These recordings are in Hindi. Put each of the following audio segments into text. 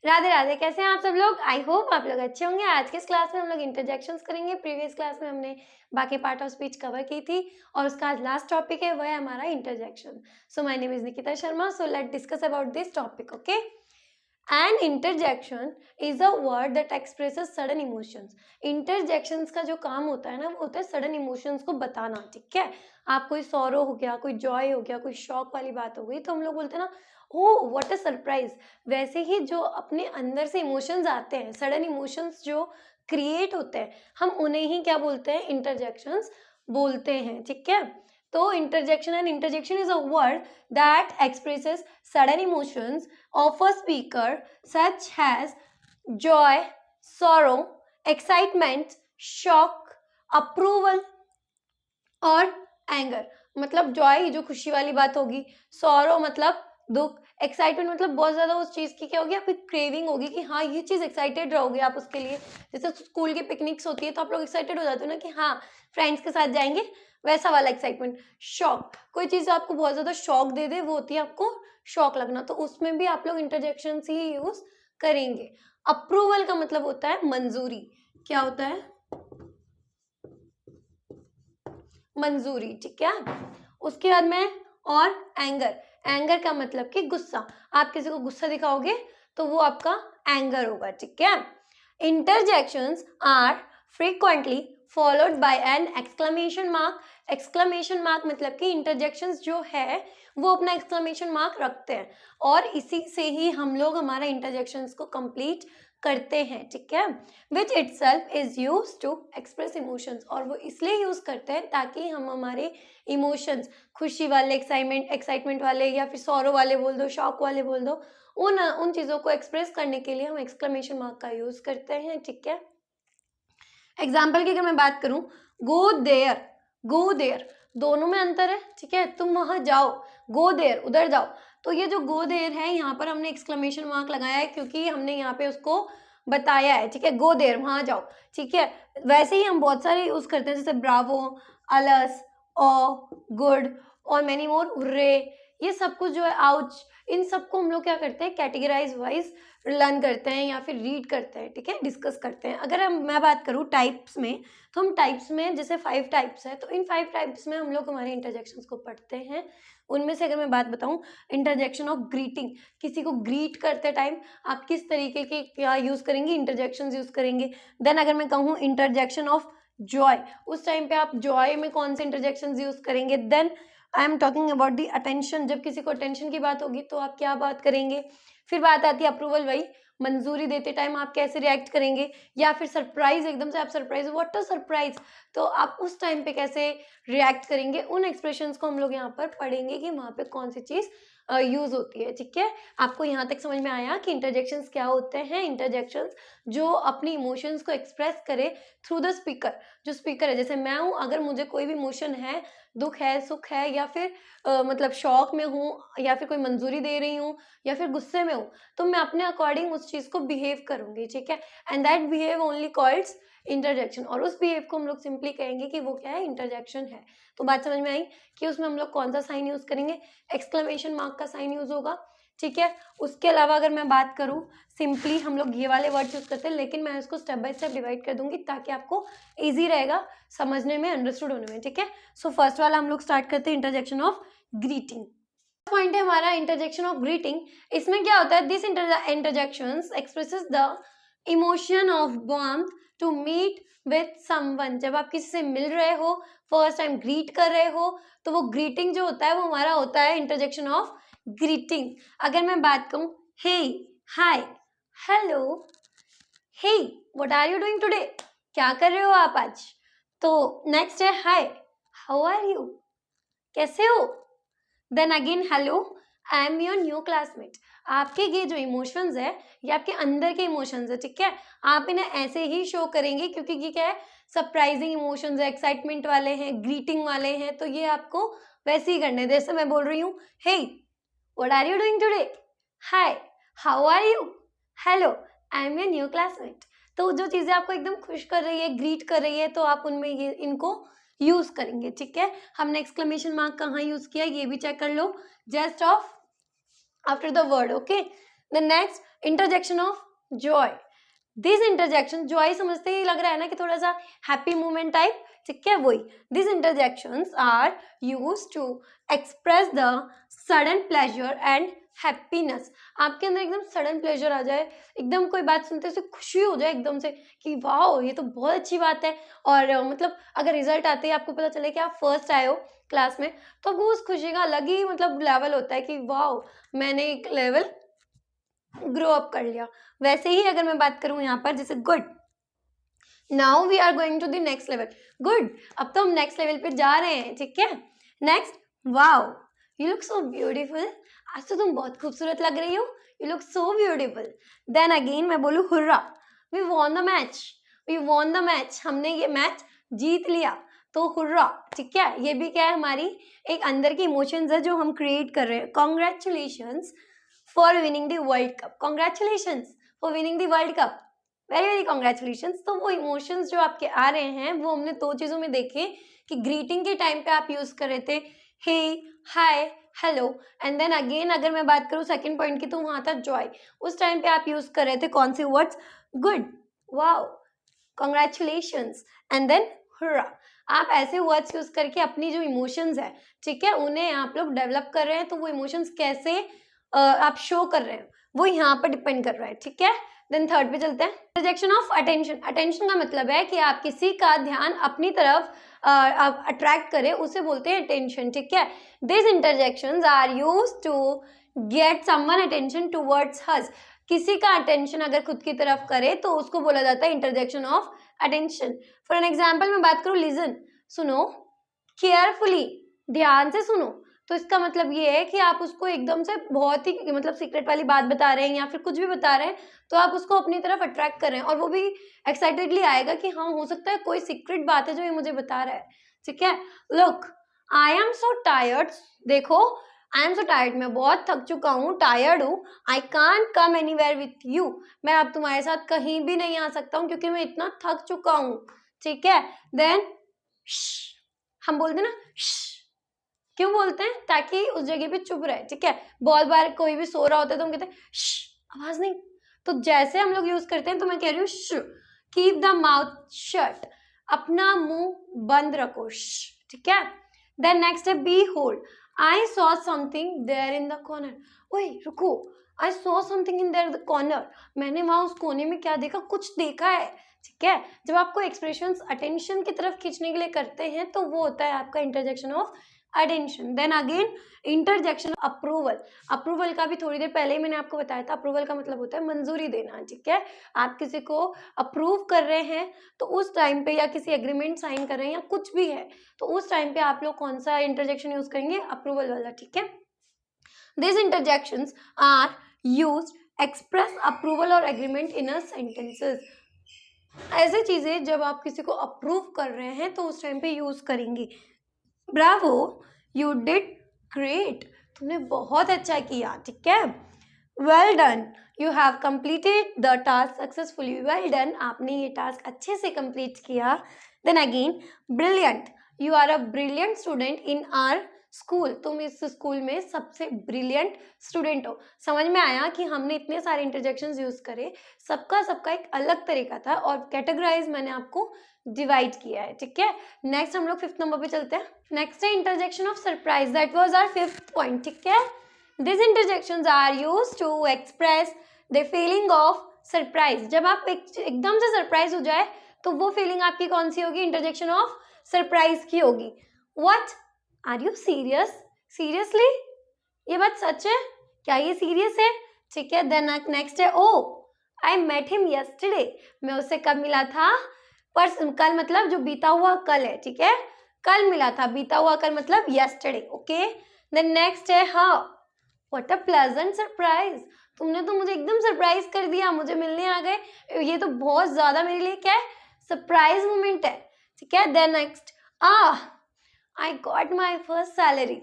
राधे राधे। कैसे हैं आप सब लोग? आई होप आप लोग अच्छे होंगे। आज के इस क्लास में हम लोग इंटरजेक्शंस करेंगे। प्रीवियस क्लास में हमने बाकी पार्ट ऑफ स्पीच कवर की थी और उसका आज लास्ट टॉपिक है, वह है हमारा interjection. So my name is Nikita Sharma. So let discuss about this topic. Okay, an interjection is a word that expresses sudden emotions. Interjections का जो काम होता है ना, वो होता है सडन इमोशंस को बताना। ठीक है, आप कोई सॉरो हो गया, कोई जॉय हो गया, कोई शॉक वाली बात हो गई, तो हम लोग बोलते हैं ना, ओ व्हाट अ सरप्राइज। वैसे ही जो अपने अंदर से इमोशंस आते हैं, सडन इमोशंस जो क्रिएट होते हैं, हम उन्हें ही क्या बोलते हैं? इंटरजेक्शंस बोलते हैं। ठीक है, तो interjection and interjection is a word that expresses sudden emotions of a speaker such as joy, sorrow, excitement, shock, approval और एंगर। मतलब जॉय जो खुशी वाली बात होगी, सॉरो मतलब दुख, एक्साइटमेंट मतलब बहुत ज्यादा उस चीज की क्या होगी, आपकी क्रेविंग होगी कि हाँ ये चीज एक्साइटेड रहोगे आप उसके लिए। जैसे स्कूल की पिकनिक्स होती है तो आप लोग एक्साइटेड हो जाते हो ना कि हाँ फ्रेंड्स के साथ जाएंगे, वैसा वाला एक्साइटमेंट। शॉक, कोई चीज आपको बहुत ज्यादा शॉक दे दे, वो होती है आपको शॉक लगना, तो उसमें भी आप लोग इंटरजेक्शन ही यूज करेंगे। अप्रूवल का मतलब होता है मंजूरी। क्या होता है? मंजूरी। ठीक है, उसके बाद में और एंगर। एंगर का मतलब कि गुस्सा। आप किसी को गुस्सा दिखाओगे तो वो आपका एंगर होगा। ठीक है, interjections are frequently followed by an exclamation mark. Exclamation mark मतलब कि इंटरजेक्शंस जो है वो अपना एक्सक्लेमेशन मार्क रखते हैं और इसी से ही हम लोग हमारा इंटरजेक्शंस को कंप्लीट करते हैं। ठीक है, which itself is use to express emotions, और वो इसलिए यूज करते हैं ताकि हम हमारे इमोशंस, खुशी वाले, एक्साइटमेंट वाले, या फिर सॉरो वाले बोल दो, शॉक वाले बोल दो, उन चीजों को एक्सप्रेस करने के लिए हम एक्सक्लेमेशन मार्क का यूज करते हैं। ठीक है, एग्जाम्पल की अगर मैं बात करूं, गो देयर, गो देयर, दोनों में अंतर है। ठीक है, तुम वहां जाओ, गो देयर उधर जाओ। तो ये जो गो देयर है, यहाँ पर हमने एक्सक्लेमेशन मार्क लगाया है क्योंकि हमने यहाँ पे उसको बताया है। ठीक है, गो देयर वहां जाओ। ठीक है, वैसे ही हम बहुत सारे यूज करते हैं, जैसे ब्रावो, अलस, ओ, गुड और मेनी मोर, हुर्रे, ये सब कुछ जो है, आउच, इन सबको हम लोग क्या करते हैं? कैटेगराइज वाइज लर्न करते हैं या फिर रीड करते हैं। ठीक है, डिस्कस करते हैं। अगर मैं बात करूँ टाइप्स में, तो हम टाइप्स में जैसे 5 टाइप्स है, तो इन 5 टाइप्स में हम लोग हमारे इंटरजेक्शंस को पढ़ते हैं। उनमें से अगर मैं बात बताऊं, इंटरजेक्शन ऑफ ग्रीटिंग, किसी को ग्रीट करते टाइम आप किस तरीके के क्या यूज करेंगे? इंटरजेक्शंस यूज करेंगे। देन अगर मैं कहूँ इंटरजेक्शन ऑफ जॉय, उस टाइम पे आप जॉय में कौन से इंटरजेक्शंस यूज करेंगे। Then I am talking about the attention, जब किसी को अटेंशन की बात होगी तो आप क्या बात करेंगे। फिर बात आती है अप्रूवल, वही मंजूरी देते टाइम आप कैसे रिएक्ट करेंगे, या फिर सरप्राइज, एकदम से आप सरप्राइज, व्हाट अ सरप्राइज, तो आप उस टाइम पे कैसे रिएक्ट करेंगे। उन एक्सप्रेशंस को हम लोग यहाँ पर पढ़ेंगे कि वहां पे कौन सी चीज यूज होती है। ठीक है, आपको यहाँ तक समझ में आया कि इंटरजेक्शंस क्या होते हैं? इंटरजेक्शंस जो अपनी इमोशंस को एक्सप्रेस करे थ्रू द स्पीकर। जो स्पीकर है, जैसे मैं हूँ, अगर मुझे कोई भी इमोशन है, दुख है, सुख है, या फिर मतलब शौक में हूँ, या फिर कोई मंजूरी दे रही हूँ, या फिर गुस्से में हूँ, तो मैं अपने अकॉर्डिंग उस चीज को बिहेव करूंगी। ठीक है, and that behave only calls interjection, और उस बिहेव को हम लोग सिंपली कहेंगे कि वो क्या है? इंटरजेक्शन है। तो बात समझ में आई कि उसमें हम लोग कौन सा साइन यूज करेंगे? एक्सक्लेमेशन मार्क का साइन यूज होगा। ठीक है, उसके अलावा अगर मैं बात करूं, सिंपली हम लोग ये वाले वर्ड यूज करते हैं, लेकिन मैं इसको स्टेप बाय स्टेप डिवाइड कर दूंगी ताकि आपको इजी रहेगा समझने में, अंडरस्टूड होने में। ठीक है, सो फर्स्ट वाला हम लोग स्टार्ट करते हैं, इंटरजेक्शन ऑफ ग्रीटिंग। पॉइंट है हमारा इंटरजेक्शन ऑफ ग्रीटिंग। इसमें क्या होता है? This interjections expresses the emotion of warmth to meet with someone. जब आप किसी से मिल रहे हो, फर्स्ट टाइम ग्रीट कर रहे हो, तो वो ग्रीटिंग जो होता है वो हमारा होता है इंटरजेक्शन ऑफ ग्रीटिंग। अगर मैं बात कहूं, hey, hi, hello, hey, what are you doing today, क्या कर रहे हो आप आज। तो नेक्स्ट है हाय, हाउ आर यू, कैसे हो। Then again hello, I am your new classmate. आपके ये जो इमोशंस है, ये आपके अंदर के इमोशंस है। ठीक है, आप इन्हें ऐसे ही शो करेंगे क्योंकि ये क्या है? सरप्राइजिंग इमोशंस है, एक्साइटमेंट वाले हैं, ग्रीटिंग वाले हैं, तो ये आपको वैसे ही करने। जैसे मैं बोल रही हूँ, hey, what are you doing today, hi, how are you, hello, I am your new classmate. तो जो चीजें आपको एकदम खुश कर रही है, ग्रीट कर रही है, तो आप उनमें ये इनको यूज करेंगे। ठीक है, हमने एक्सक्लेमेशन मार्क कहाँ यूज किया ये भी चेक कर लो, just of after the word. Okay, the next interjection of joy, this interjection, joy समझते ही लग रहा है ना कि थोड़ा सा हैप्पी मोमेंट टाइप, ठीक है, वही। This interjections are used to express the sudden pleasure and happiness, आपके अंदर एकदम सडन प्लेजर आ जाए, एकदम कोई बात सुनते से खुशी हो जाए एकदम से कि वाओ ये तो बहुत अच्छी बात है, और मतलब अगर रिजल्ट आते ही आपको पता चले कि आप फर्स्ट आए हो क्लास में, तो वो उस खुशी का अलग ही मतलब लेवल होता है कि वाओ मैंने एक लेवल ग्रो अप कर लिया। वैसे ही अगर मैं बात करूं यहाँ पर जैसे good, now we are going to the next level, good, अब तो हम नेक्स्ट लेवल पे जा रहे हैं, ठीक है। Next, wow you look so beautiful, आज तो तुम बहुत खूबसूरत लग रही हो, you look so beautiful. Then again मैं बोलूँ hurrah, we won the match, we won the match, हमने ये मैच जीत लिया, तो हुर्रा, ठीक है। ये भी क्या है, हमारी एक अंदर की इमोशंस है जो हम क्रिएट कर रहे हैं। Congratulations for winning the world cup, congratulations for winning the world cup, very very congratulations. तो वो इमोशंस जो आपके आ रहे हैं वो हमने दो चीजों में देखे कि ग्रीटिंग के टाइम पे आप यूज कर रहे थे हे, hi, hello, and then again अगर मैं बात करूँ सेकंड पॉइंट की तो वहां था जॉय, उस टाइम पे आप यूज कर रहे थे कौन से words, good, wow, congratulations and then hurrah. आप ऐसे वर्ड्स यूज करके अपनी जो इमोशंस है, ठीक है, उन्हें आप लोग डेवलप कर रहे हैं, तो वो इमोशंस कैसे आप शो कर रहे हैं वो यहाँ पर डिपेंड कर रहा है, ठीक है। देन थर्ड पे चलते हैं, प्रोजेक्शन ऑफ अटेंशन। अटेंशन का मतलब है कि आप किसी का ध्यान अपनी तरफ अट्रैक्ट करें, उसे बोलते हैं अटेंशन, ठीक है। This interjections are used to get someone attention towards us, किसी का अटेंशन अगर खुद की तरफ करे तो उसको बोला जाता है interjection of attention. For an example मैं बात करूं, लिसन, सुनो, केयरफुली, ध्यान से सुनो, तो इसका मतलब ये है कि आप उसको एकदम से बहुत ही मतलब सीक्रेट वाली बात बता रहे हैं या फिर कुछ भी बता रहे हैं, तो आप उसको अपनी तरफ अट्रैक्ट कर रहे हैं और वो भी एक्साइटेडली आएगा कि हाँ हो सकता है कोई सीक्रेट बात है जो ये मुझे बता रहा है, ठीक है। Look, I am so tired, देखो, आई एम सो टायर्ड, मैं बहुत थक चुका हूँ, टायर्ड हूँ, I can't come anywhere with you, मैं अब तुम्हारे साथ कहीं भी नहीं आ सकता हूँ क्योंकि मैं इतना थक चुका हूँ, ठीक है। देन हम बोलते हैं ना, क्यों बोलते हैं, ताकि उस जगह पे चुप रहे, ठीक है। बहुत बार कोई भी सो रहा होता है तो हम कहते हैं आवाज नहीं, तो जैसे हम लोग यूज करते हैं, तो मैं कह रही हूँ कीप द माउथ शट, अपना मुंह बंद रखो, ठीक है। देन नेक्स्ट है behold, I saw something there in the corner, ओए रुको, I saw something in there the corner, मैंने वहां उस कोने में क्या देखा, कुछ देखा है, ठीक है। जब आपको एक्सप्रेशंस अटेंशन की तरफ खींचने के लिए करते हैं तो वो होता है आपका interjection of attention. Then again interjection approval, approval का भी थोड़ी देर पहले ही मैंने आपको बताया था, अप्रूवल का मतलब होता है मंजूरी देना, ठीक है। आप किसी को अप्रूव कर रहे हैं तो उस टाइम पे, या किसी एग्रीमेंट साइन कर रहे हैं या कुछ भी है, तो उस टाइम पे आप लोग कौन सा इंटरजेक्शन यूज करेंगे, अप्रूवल वाला, ठीक है। This interjections are used express approval और एग्रीमेंट इन अ सेंटेंसेस, ऐसे चीजें जब आप किसी को अप्रूव कर रहे हैं तो उस टाइम पे यूज करेंगे। ब्रावो, यू डिड ग्रेट, तुमने बहुत अच्छा किया, ठीक है। Well done, you have completed the task successfully, well done, आपने ये टास्क अच्छे से कंप्लीट किया। Then again brilliant, you are a brilliant student in our school, तुम इस स्कूल में सबसे ब्रिलियंट स्टूडेंट हो। समझ में आया कि हमने इतने सारे इंटरजेक्शंस यूज करे, सबका एक अलग तरीका था और कैटेगराइज मैंने आपको डिवाइड किया है, ठीक है। नेक्स्ट हम लोग फिफ्थ नंबर पे चलते हैं। नेक्स्ट है interjection of surprise, that was our fifth point, ठीक है। This interjections are used to express the feeling of surprise, जब आप एकदम से सरप्राइज हो जाए तो वो फीलिंग आपकी कौन सी होगी, इंटरजेक्शन ऑफ सरप्राइज की होगी। What, are you serious, seriously, ये बात सच है क्या, ये सीरियस है, ठीक है। देन नेक्स्ट है ओ, आई मेट हिम यस्टरडे, मैं उससे कब मिला था, पर कल मतलब जो बीता हुआ कल है, ठीक है, कल मिला था, बीता हुआ कल मतलब यस्टरडे, ओके। देन नेक्स्ट है हाँ, व्हाट अ प्लेजेंट सरप्राइज, तुमने तो मुझे एकदम सरप्राइज कर दिया, मुझे मिलने आ गए, ये तो बहुत ज्यादा मेरे लिए क्या है, सरप्राइज मोमेंट है, ठीक है। Then next I got my first salary,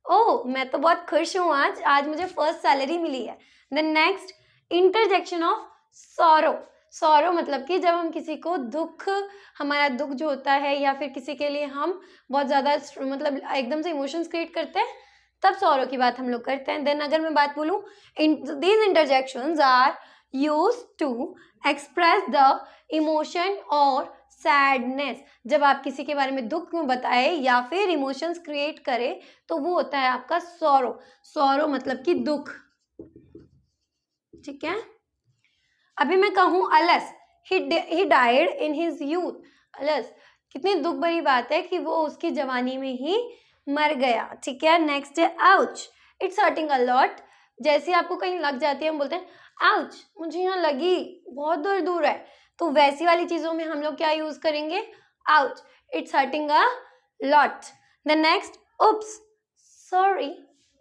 oh मैं तो बहुत खुश हूँ, आज मुझे फर्स्ट सैलरी मिली है। Then next interjection of sorrow, sorrow मतलब कि जब हम किसी को दुख, हमारा दुख जो होता है या फिर किसी के लिए हम बहुत ज़्यादा मतलब एकदम से इमोशंस क्रिएट करते हैं, तब सॉरो की बात हम लोग करते हैं। देन अगर मैं बात बोलूँ, these interjections are used to express the emotion और सैडनेस। जब आप किसी के बारे में दुख में बताए या फिर इमोशंस क्रिएट करे तो वो होता है आपका सॉरो। सॉरो मतलब कि दुख, ठीक है। अभी मैं कहूँ अलस, he died in his youth। अलस, कितनी दुख भरी बात है कि वो उसकी जवानी में ही मर गया, ठीक है। नेक्स्ट है ouch, it's hurting a lot. जैसे आपको कहीं लग जाती है, हम बोलते हैं आउच, मुझे यहाँ लगी, बहुत दूर दूर है, तो वैसी वाली चीजों में हम लोग क्या यूज करेंगे, ouch, it's hurting a lot. The next, oops, sorry,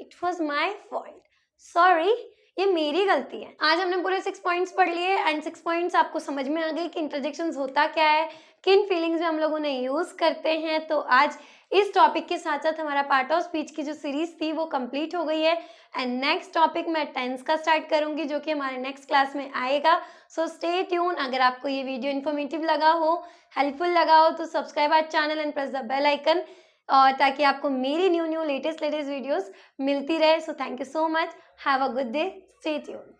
it was my fault. Sorry, ये मेरी गलती है। आज हमने पूरे 6 पॉइंट्स पढ़ लिए एंड 6 पॉइंट्स आपको समझ में आ गई कि इंटरजेक्शंस होता क्या है, किन फीलिंग्स में हम लोग उन्हें यूज करते हैं। तो आज इस टॉपिक के साथ साथ हमारा पार्ट ऑफ स्पीच की जो सीरीज थी वो कंप्लीट हो गई है एंड नेक्स्ट टॉपिक मैं टेंस का स्टार्ट करूंगी जो कि हमारे नेक्स्ट क्लास में आएगा। So stay tune. अगर आपको ये वीडियो इन्फॉर्मेटिव लगा हो, हेल्पफुल लगा हो तो subscribe our channel and press the bell icon, और ताकि आपको मेरी न्यू लेटेस्ट वीडियोस मिलती रहे। So thank you so much, have a good day, stay tuned.